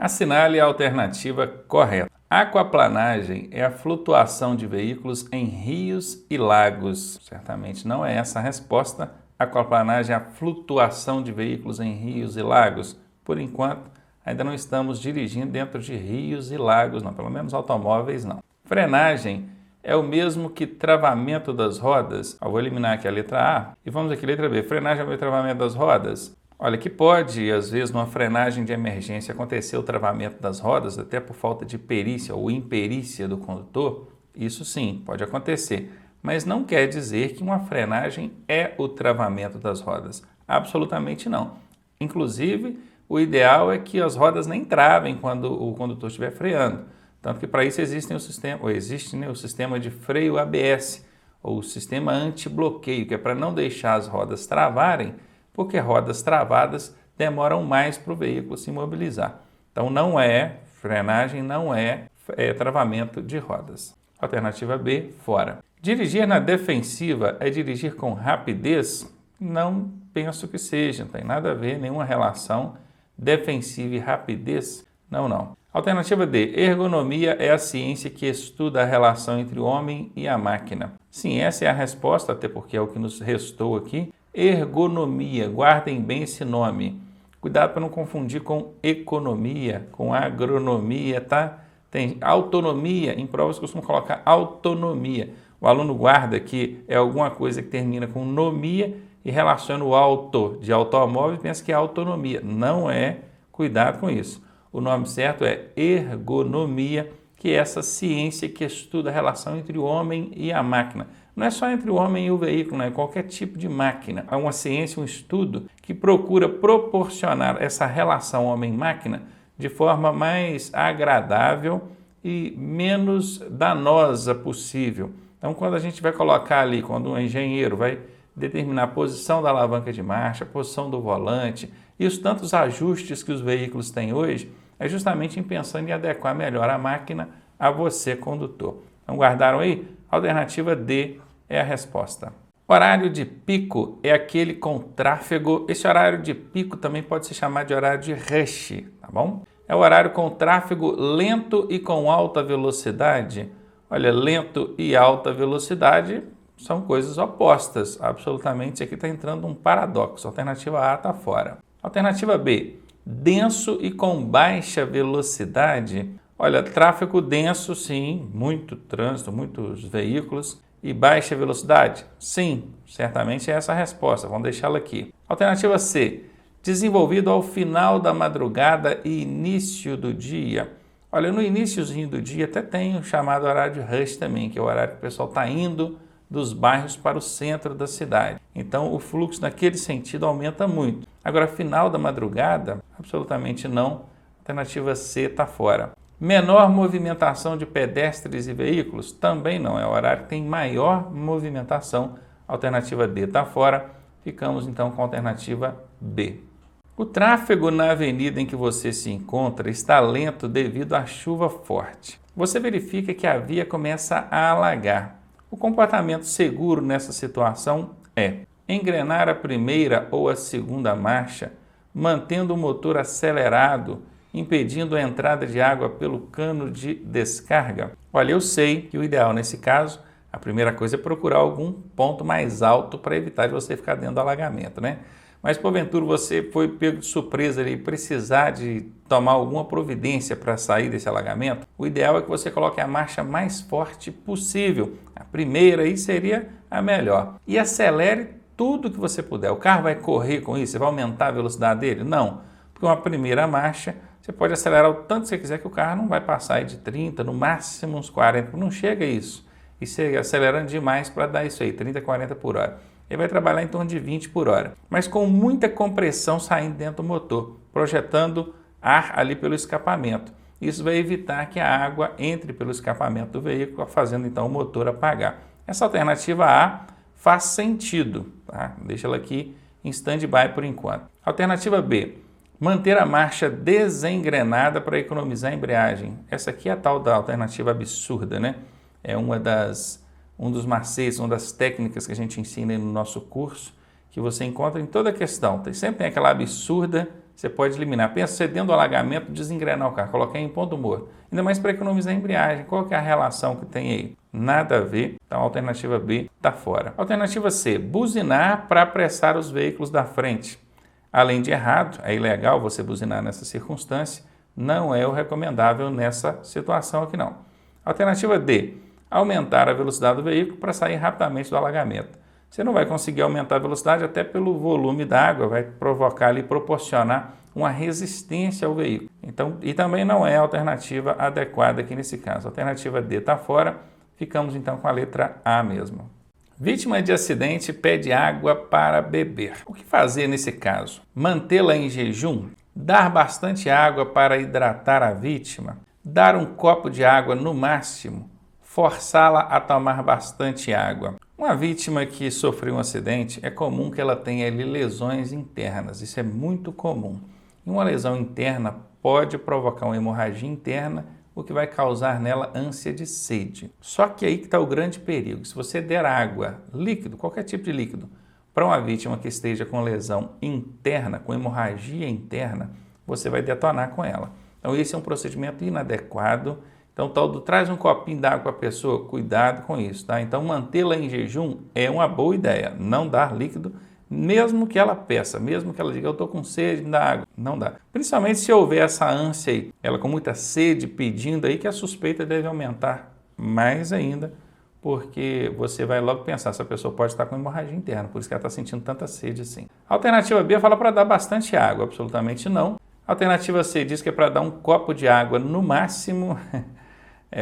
Assinale a alternativa correta. Aquaplanagem é a flutuação de veículos em rios e lagos. Certamente não é essa a resposta. Aquaplanagem é a flutuação de veículos em rios e lagos. Por enquanto, ainda não estamos dirigindo dentro de rios e lagos, não. Pelo menos automóveis, não. Frenagem é o mesmo que travamento das rodas. Eu vou eliminar aqui a letra A e vamos aqui, letra B. Frenagem é o mesmo que travamento das rodas? Olha, que pode, às vezes, numa frenagem de emergência acontecer o travamento das rodas, até por falta de perícia ou imperícia do condutor. Isso sim, pode acontecer. Mas não quer dizer que uma frenagem é o travamento das rodas. Absolutamente não. Inclusive, o ideal é que as rodas nem travem quando o condutor estiver freando. Tanto que para isso existe o sistema de freio ABS, ou o sistema anti-bloqueio, que é para não deixar as rodas travarem, porque rodas travadas demoram mais para o veículo se imobilizar. Então não é frenagem, não é travamento de rodas. Alternativa B, fora. Dirigir na defensiva é dirigir com rapidez? Não penso que seja, não tem nada a ver, nenhuma relação defensiva e rapidez, não. Alternativa D, ergonomia é a ciência que estuda a relação entre o homem e a máquina. Sim, essa é a resposta, até porque é o que nos restou aqui. Ergonomia, guardem bem esse nome. Cuidado para não confundir com economia, com agronomia, tá? Tem autonomia, em provas costumam colocar autonomia. O aluno guarda que é alguma coisa que termina com nomia e relaciona o auto de automóvel e pensa que é autonomia. Não é, cuidado com isso. O nome certo é ergonomia, que é essa ciência que estuda a relação entre o homem e a máquina. Não é só entre o homem e o veículo, não é qualquer tipo de máquina. É uma ciência, um estudo que procura proporcionar essa relação homem-máquina de forma mais agradável e menos danosa possível. Então, quando a gente vai colocar ali, quando um engenheiro vai determinar a posição da alavanca de marcha, a posição do volante e os tantos ajustes que os veículos têm hoje, é justamente pensando em adequar melhor a máquina a você, condutor. Então, guardaram aí? Alternativa D é a resposta. Horário de pico é aquele com tráfego. Esse horário de pico também pode se chamar de horário de rush, tá bom? É o horário com tráfego lento e com alta velocidade. Olha, lento e alta velocidade são coisas opostas. Absolutamente, isso aqui está entrando um paradoxo. Alternativa A está fora. Alternativa B, denso e com baixa velocidade. Olha, tráfego denso, sim, muito trânsito, muitos veículos. E baixa velocidade? Sim, certamente é essa a resposta. Vamos deixá-la aqui. Alternativa C, desenvolvido ao final da madrugada e início do dia. Olha, no iniciozinho do dia até tem o chamado horário de rush também, que é o horário que o pessoal está indo dos bairros para o centro da cidade. Então, o fluxo naquele sentido aumenta muito. Agora, final da madrugada? Absolutamente não. Alternativa C está fora. Menor movimentação de pedestres e veículos? Também não. É o horário que tem maior movimentação. Alternativa D está fora. Ficamos, então, com a alternativa B. O tráfego na avenida em que você se encontra está lento devido à chuva forte. Você verifica que a via começa a alagar. O comportamento seguro nessa situação é engrenar a primeira ou a segunda marcha, mantendo o motor acelerado, impedindo a entrada de água pelo cano de descarga. Olha, eu sei que o ideal nesse caso, a primeira coisa é procurar algum ponto mais alto para evitar de você ficar dentro do alagamento, né? Mas porventura você foi pego de surpresa ali e precisar de tomar alguma providência para sair desse alagamento, o ideal é que você coloque a marcha mais forte possível. A primeira aí seria a melhor. E acelere tudo que você puder. O carro vai correr com isso? Você vai aumentar a velocidade dele? Não. Porque uma primeira marcha, você pode acelerar o tanto que você quiser que o carro não vai passar aí de 30, no máximo uns 40, não chega a isso. E você acelerando demais para dar isso aí, 30, 40 por hora. Ele vai trabalhar em torno de 20 por hora, mas com muita compressão saindo dentro do motor, projetando ar ali pelo escapamento. Isso vai evitar que a água entre pelo escapamento do veículo, fazendo então o motor apagar. Essa alternativa A faz sentido, tá? Deixa ela aqui em stand-by por enquanto. Alternativa B, manter a marcha desengrenada para economizar a embreagem. Essa aqui é a tal da alternativa absurda, né? É um dos macetes, uma das técnicas que a gente ensina no nosso curso, que você encontra em toda a questão. Sempre tem aquela absurda você pode eliminar. Pensa você dentro do alagamento, desengrenar o carro, colocar em ponto morto. Ainda mais para economizar a embreagem. Qual que é a relação que tem aí? Nada a ver. Então a alternativa B está fora. Alternativa C, buzinar para apressar os veículos da frente. Além de errado, é ilegal você buzinar nessa circunstância, não é o recomendável nessa situação aqui não. Alternativa D, aumentar a velocidade do veículo para sair rapidamente do alagamento. Você não vai conseguir aumentar a velocidade até pelo volume da água, vai provocar ali, proporcionar uma resistência ao veículo. Então, e também não é a alternativa adequada aqui nesse caso. A alternativa D está fora, ficamos então com a letra A mesmo. Vítima de acidente pede água para beber. O que fazer nesse caso? Mantê-la em jejum? Dar bastante água para hidratar a vítima? Dar um copo de água no máximo? Forçá-la a tomar bastante água? Uma vítima que sofreu um acidente, é comum que ela tenha ali lesões internas. Isso é muito comum. E uma lesão interna pode provocar uma hemorragia interna, o que vai causar nela ânsia de sede. Só que aí que está o grande perigo. Se você der água, líquido, qualquer tipo de líquido, para uma vítima que esteja com lesão interna, com hemorragia interna, você vai detonar com ela. Então esse é um procedimento inadequado. Então traz um copinho d'água para a pessoa, cuidado com isso, tá? Então mantê-la em jejum é uma boa ideia, não dar líquido, mesmo que ela peça, mesmo que ela diga, eu estou com sede, me dá água. Não dá. Principalmente se houver essa ânsia aí, ela com muita sede pedindo aí, que a suspeita deve aumentar mais ainda, porque você vai logo pensar, essa pessoa pode estar com hemorragia interna, por isso que ela está sentindo tanta sede assim. A alternativa B fala para dar bastante água, absolutamente não. A alternativa C diz que é para dar um copo de água no máximo.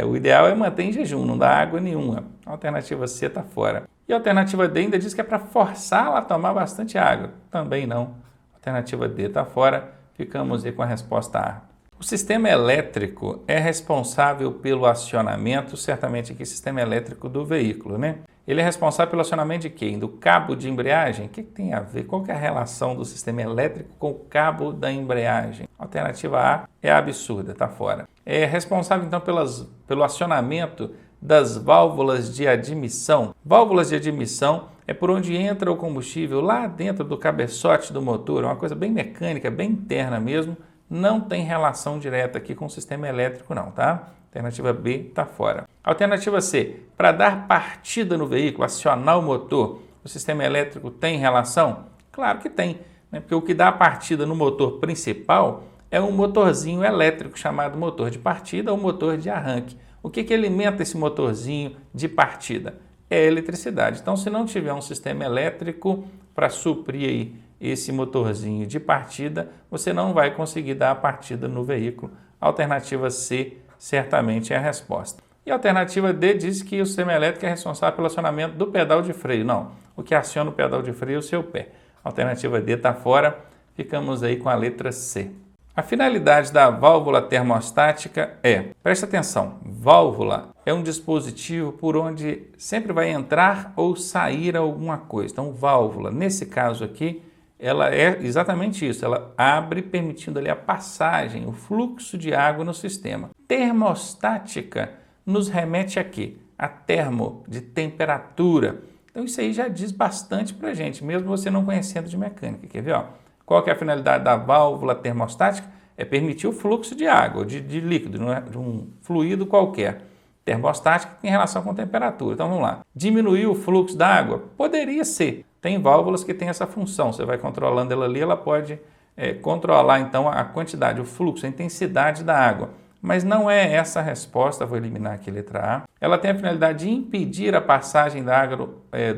O ideal é manter em jejum, não dar água nenhuma. A alternativa C está fora. E a alternativa D ainda diz que é para forçá-la a tomar bastante água. Também não. A alternativa D está fora. Ficamos aí com a resposta A. O sistema elétrico é responsável pelo acionamento, certamente aqui, sistema elétrico do veículo, né? Ele é responsável pelo acionamento de quem? Do cabo de embreagem? O que tem a ver? Qual que é a relação do sistema elétrico com o cabo da embreagem? A alternativa A é absurda, está fora. É responsável, então, pelo acionamento das válvulas de admissão. Válvulas de admissão é por onde entra o combustível lá dentro do cabeçote do motor, é uma coisa bem mecânica, bem interna mesmo, não tem relação direta aqui com o sistema elétrico não, tá? Alternativa B está fora. Alternativa C, para dar partida no veículo, acionar o motor, o sistema elétrico tem relação? Claro que tem, né? Porque o que dá a partida no motor principal é um motorzinho elétrico chamado motor de partida ou motor de arranque. O que alimenta esse motorzinho de partida? É a eletricidade. Então, se não tiver um sistema elétrico para suprir aí esse motorzinho de partida, você não vai conseguir dar a partida no veículo. A alternativa C certamente é a resposta. E a alternativa D diz que o sistema elétrico é responsável pelo acionamento do pedal de freio. Não, o que aciona o pedal de freio é o seu pé. A alternativa D está fora, ficamos aí com a letra C. A finalidade da válvula termostática preste atenção, válvula é um dispositivo por onde sempre vai entrar ou sair alguma coisa. Então, válvula, nesse caso aqui, ela é exatamente isso, ela abre permitindo ali a passagem, o fluxo de água no sistema. Termostática nos remete a quê? A termo, de temperatura. Então isso aí já diz bastante pra gente, mesmo você não conhecendo de mecânica. Quer ver? Qual que é a finalidade da válvula termostática? É permitir o fluxo de água, de líquido, de um fluido qualquer. Termostática em relação com temperatura. Então vamos lá. Diminuir o fluxo da água? Poderia ser. Tem válvulas que têm essa função. Você vai controlando ela ali, ela pode controlar então a quantidade, o fluxo, a intensidade da água. Mas não é essa a resposta, vou eliminar aqui a letra A. Ela tem a finalidade de impedir a passagem da água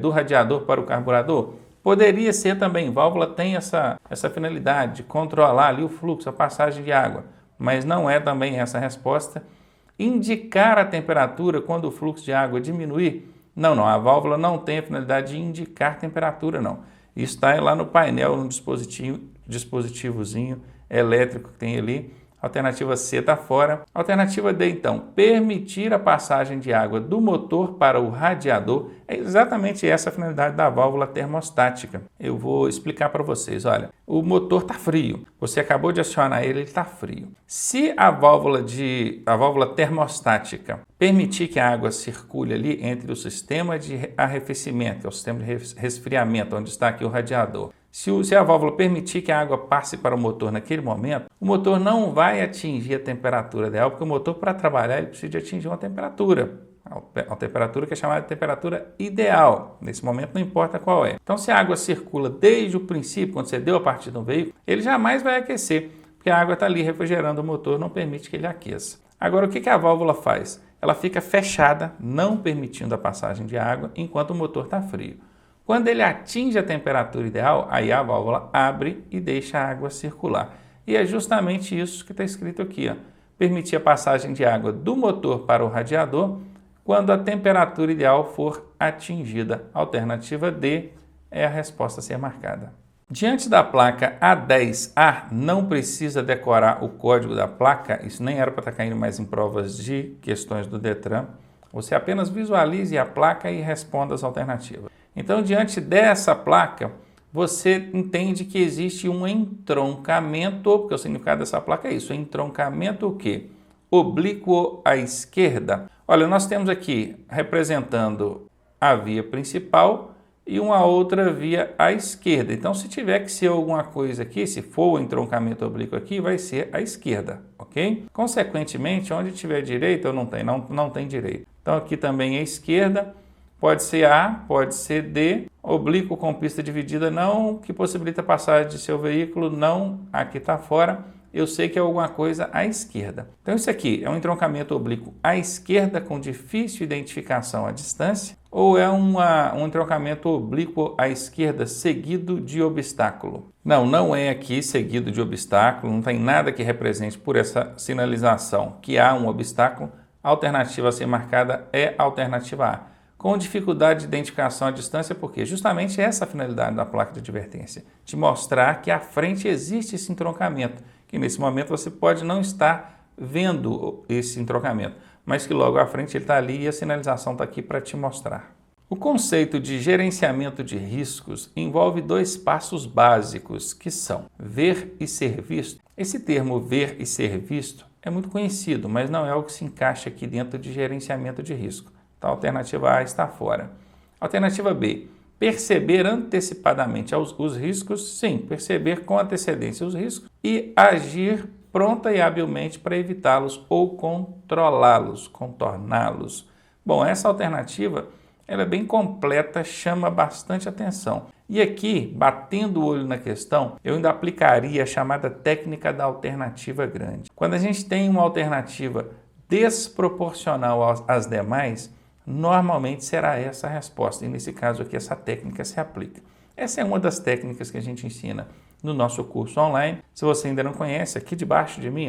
do radiador para o carburador? Poderia ser também, válvula tem essa finalidade de controlar ali o fluxo, a passagem de água. Mas não é também essa a resposta. Indicar a temperatura quando o fluxo de água diminuir? Não, a válvula não tem a finalidade de indicar temperatura, não. Isso está lá no painel, no dispositivozinho elétrico que tem ali. Alternativa C está fora. Alternativa D, então, permitir a passagem de água do motor para o radiador. É exatamente essa a finalidade da válvula termostática. Eu vou explicar para vocês. Olha, o motor está frio. Você acabou de acionar ele está frio. Se a válvula termostática permitir que a água circule ali entre o sistema de arrefecimento, que é o sistema de resfriamento, onde está aqui o radiador, Se a válvula permitir que a água passe para o motor naquele momento, o motor não vai atingir a temperatura ideal, porque o motor, para trabalhar, ele precisa de atingir uma temperatura. A temperatura que é chamada de temperatura ideal. Nesse momento não importa qual é. Então, se a água circula desde o princípio, quando você deu a partida no veículo, ele jamais vai aquecer, porque a água está ali refrigerando o motor, não permite que ele aqueça. Agora, o que a válvula faz? Ela fica fechada, não permitindo a passagem de água, enquanto o motor está frio. Quando ele atinge a temperatura ideal, aí a válvula abre e deixa a água circular. E é justamente isso que está escrito aqui, ó. Permitir a passagem de água do motor para o radiador quando a temperatura ideal for atingida. Alternativa D é a resposta a ser marcada. Diante da placa A10A, não precisa decorar o código da placa, isso nem era para estar caindo mais em provas de questões do Detran. Você apenas visualize a placa e responda as alternativas. Então, diante dessa placa, você entende que existe um entroncamento, porque o significado dessa placa é isso, entroncamento o quê? Oblíquo à esquerda. Olha, nós temos aqui representando a via principal e uma outra via à esquerda. Então, se tiver que ser alguma coisa aqui, se for o entroncamento oblíquo aqui, vai ser à esquerda, ok? Consequentemente, onde tiver direita, ou não tem direita. Então, aqui também é esquerda. Pode ser A, pode ser D, oblíquo com pista dividida não, que possibilita a passagem de seu veículo, não, aqui está fora, eu sei que é alguma coisa à esquerda. Então isso aqui é um entroncamento oblíquo à esquerda com difícil identificação à distância, ou é um entroncamento oblíquo à esquerda seguido de obstáculo? Não é aqui seguido de obstáculo, não tem nada que represente por essa sinalização que há um obstáculo. A alternativa a ser marcada é a alternativa A. Com dificuldade de identificação à distância, porque justamente essa é a finalidade da placa de advertência, de mostrar que à frente existe esse entroncamento, que nesse momento você pode não estar vendo esse entroncamento, mas que logo à frente ele está ali e a sinalização está aqui para te mostrar. O conceito de gerenciamento de riscos envolve dois passos básicos, que são ver e ser visto. Esse termo ver e ser visto é muito conhecido, mas não é o que se encaixa aqui dentro de gerenciamento de risco. Então, a alternativa A está fora. Alternativa B, perceber antecipadamente os riscos, sim, perceber com antecedência os riscos e agir pronta e habilmente para evitá-los ou controlá-los, contorná-los. Bom, essa alternativa ela é bem completa, chama bastante atenção. E aqui, batendo o olho na questão, eu ainda aplicaria a chamada técnica da alternativa grande. Quando a gente tem uma alternativa desproporcional às demais, normalmente será essa a resposta, e nesse caso aqui essa técnica se aplica. Essa é uma das técnicas que a gente ensina no nosso curso online. Se você ainda não conhece, aqui debaixo de mim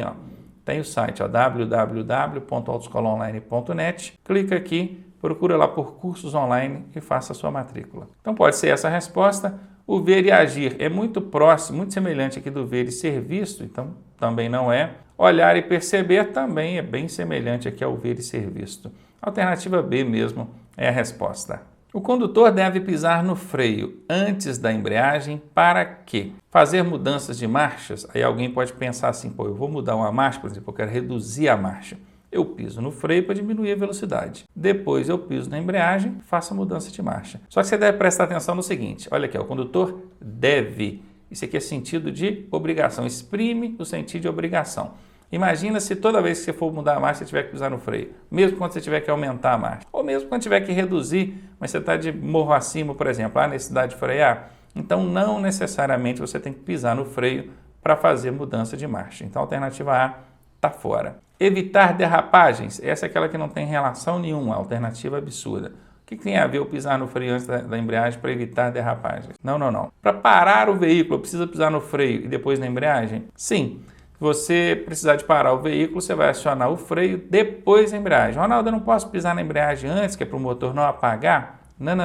tem o site www.autoescolaonline.net. Clica aqui, procura lá por cursos online e faça a sua matrícula. Então pode ser essa a resposta. O ver e agir é muito próximo, muito semelhante aqui do ver e ser visto, então também não é. Olhar e perceber também é bem semelhante aqui ao ver e ser visto. Alternativa B mesmo é a resposta. O condutor deve pisar no freio antes da embreagem para quê? Fazer mudanças de marchas? Aí alguém pode pensar assim, eu vou mudar uma marcha, por exemplo, eu quero reduzir a marcha. Eu piso no freio para diminuir a velocidade. Depois eu piso na embreagem, faço a mudança de marcha. Só que você deve prestar atenção no seguinte, olha aqui, o condutor deve. Isso aqui é sentido de obrigação, exprime o sentido de obrigação. Imagina se toda vez que você for mudar a marcha, você tiver que pisar no freio, mesmo quando você tiver que aumentar a marcha, ou mesmo quando tiver que reduzir, mas você está de morro acima, por exemplo, há necessidade de frear, então não necessariamente você tem que pisar no freio para fazer mudança de marcha. Então a alternativa A está fora. Evitar derrapagens, essa é aquela que não tem relação nenhuma, alternativa absurda. O que tem a ver eu pisar no freio antes da embreagem para evitar derrapagens? Não. Para parar o veículo, precisa pisar no freio e depois na embreagem? Sim. Se você precisar de parar o veículo, você vai acionar o freio depois da embreagem. Ronaldo, eu não posso pisar na embreagem antes, que é para o motor não apagar? Não.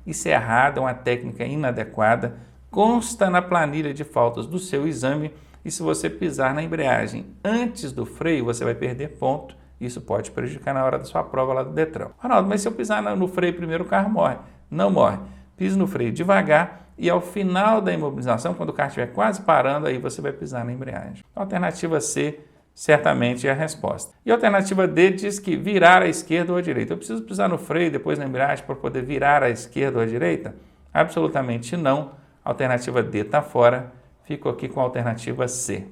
Isso é errado, é uma técnica inadequada. Consta na planilha de faltas do seu exame e se você pisar na embreagem antes do freio, você vai perder ponto. Isso pode prejudicar na hora da sua prova lá do Detran. Ronaldo, mas se eu pisar no freio primeiro, o carro morre. Não morre. Pise no freio devagar e ao final da imobilização, quando o carro estiver quase parando, aí você vai pisar na embreagem. A alternativa C certamente é a resposta. E a alternativa D diz que virar à esquerda ou à direita. Eu preciso pisar no freio depois na embreagem para poder virar à esquerda ou à direita? Absolutamente não. A Alternativa D está fora. Fico aqui com a alternativa C.